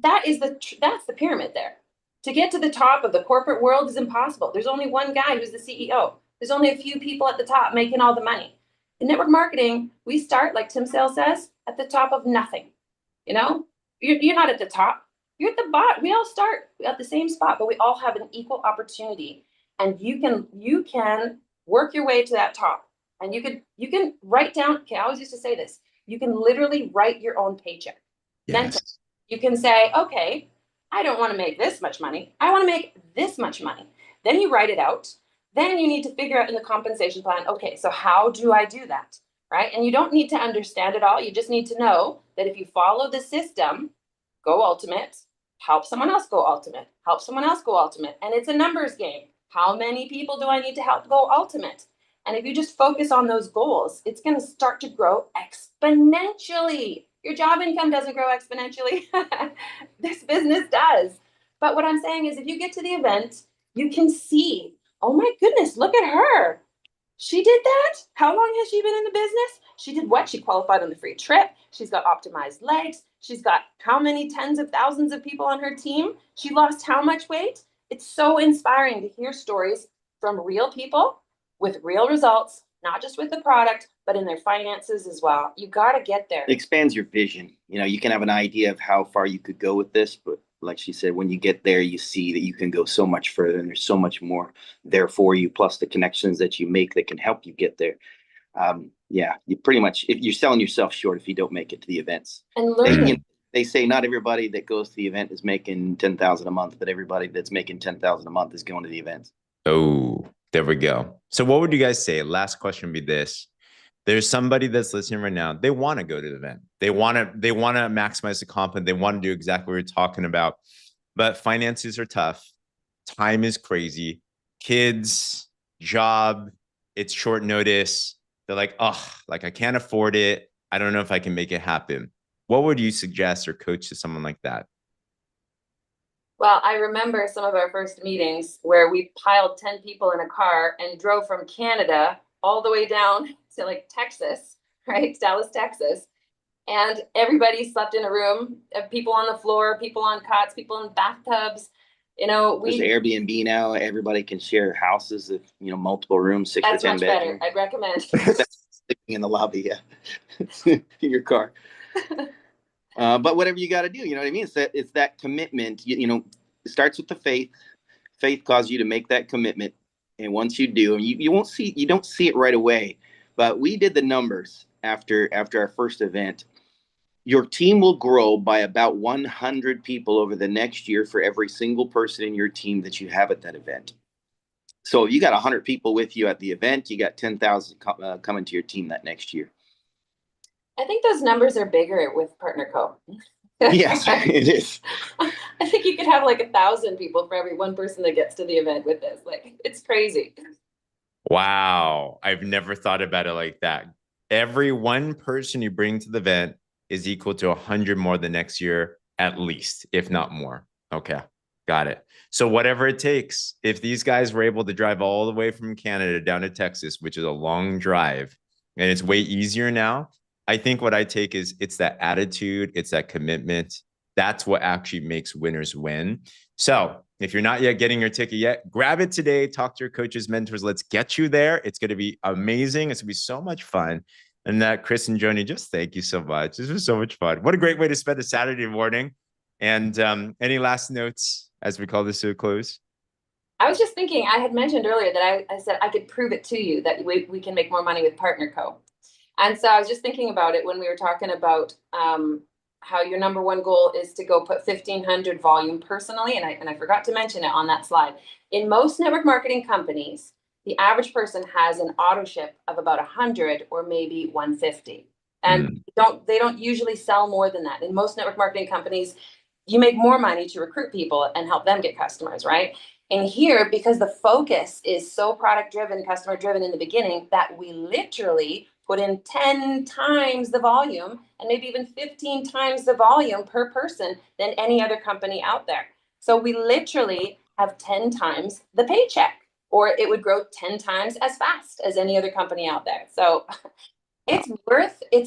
that's the pyramid there. To get to the top of the corporate world is impossible. There's only one guy who's the CEO. There's only a few people at the top making all the money. In network marketing, we start, like Tim Sales says, at the top of nothing. You know, you're not at the top. You're at the bottom. We all start at the same spot, but we all have an equal opportunity. And you can work your way to that top. And you can write down. Okay, I always used to say this. You can literally write your own paycheck. Mentally. Yes. You can say, okay, I don't want to make this much money. I want to make this much money. Then you write it out. Then you need to figure out in the compensation plan, okay, so how do I do that? Right? And you don't need to understand it all. You just need to know that if you follow the system, go ultimate, help someone else go ultimate, help someone else go ultimate. And it's a numbers game. How many people do I need to help go ultimate? And if you just focus on those goals, it's going to start to grow exponentially. Your job income doesn't grow exponentially. This business does. But what I'm saying is, if you get to the event, you can see, oh my goodness, look at her. She did that? How long has she been in the business? She did what? She qualified on the free trip. She's got optimized legs. She's got how many tens of thousands of people on her team? She lost how much weight? It's so inspiring to hear stories from real people with real results, not just with the product, but in their finances as well. You got to get there. It expands your vision. You know, you can have an idea of how far you could go with this, but like she said, when you get there, you see that you can go so much further and there's so much more there for you, plus the connections that you make that can help you get there. Yeah, you pretty much, if you're selling yourself short if you don't make it to the events. And learning. they say not everybody that goes to the event is making 10,000 a month, but everybody that's making 10,000 a month is going to the events. Oh, there we go. So what would you guys say? Last question would be this. There's somebody that's listening right now. They want to go to the event. They want to maximize the comp. They want to do exactly what we're talking about. But finances are tough. Time is crazy. Kids, job, it's short notice. They're like, oh, like I can't afford it. I don't know if I can make it happen. What would you suggest or coach to someone like that? Well, I remember some of our first meetings where we piled 10 people in a car and drove from Canada all the way down to like Texas, right? Dallas, Texas. And everybody slept in a room, people on the floor, people on cots, people in bathtubs. You know, There's Airbnb now. Everybody can share houses of, you know, multiple rooms, 6 or 10 that's much better. I'd recommend. Sleeping in the lobby, yeah, in your car. But whatever you got to do, you know what I mean? It's that commitment. You know, it starts with the faith. Faith causes you to make that commitment, and once you do, and you don't see it right away. But we did the numbers after our first event. Your team will grow by about 100 people over the next year for every single person in your team that you have at that event. So if you got 100 people with you at the event, you got 10,000 coming to your team that next year. I think those numbers are bigger with PartnerCo. Yes, it is. I think you could have like 1,000 people for every one person that gets to the event with this. Like, it's crazy. Wow. I've never thought about it like that. Every one person you bring to the event is equal to 100 more the next year, at least, if not more. Okay. Got it. So whatever it takes, if these guys were able to drive all the way from Canada down to Texas, which is a long drive, and it's way easier now, I think what I take is it's that attitude, it's that commitment. That's what actually makes winners win. So if you're not yet getting your ticket yet, grab it today. Talk to your coaches, mentors. Let's get you there. It's going to be amazing. It's going to be so much fun. And that, Chris and Joni, just thank you so much. This was so much fun. What a great way to spend a Saturday morning. And any last notes as we call this to a close? I was just thinking, I had mentioned earlier that I said I could prove it to you that we can make more money with PartnerCo. And so I was just thinking about it when we were talking about how your number one goal is to go put 1,500 volume personally. And I forgot to mention it on that slide. In most network marketing companies, the average person has an auto ship of about 100 or maybe 150. And they don't usually sell more than that. In most network marketing companies, you make more money to recruit people and help them get customers, right? And here, because the focus is so product driven, customer driven in the beginning, that we literally put in 10 times the volume and maybe even 15 times the volume per person than any other company out there. So we literally have 10 times the paycheck, or it would grow 10 times as fast as any other company out there. So it's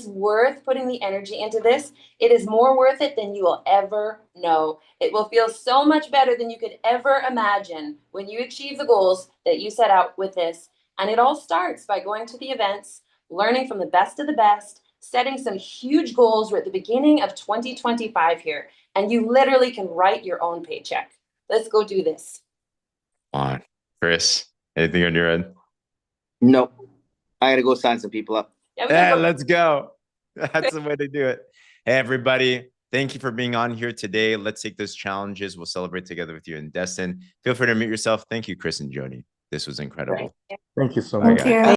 worth putting the energy into this. It is more worth it than you will ever know. It will feel so much better than you could ever imagine when you achieve the goals that you set out with this. And it all starts by going to the events, learning from the best of the best, setting some huge goals. We're at the beginning of 2025 here, and you literally can write your own paycheck. Let's go do this. Come on, Chris, anything on your end? Nope. I got to go sign some people up. Yeah, let's go. That's the way to do it. Hey, everybody. Thank you for being on here today. Let's take those challenges. We'll celebrate together with you in Destin. Feel free to mute yourself. Thank you, Chris and Joni. This was incredible. Thank you so much. Thank you.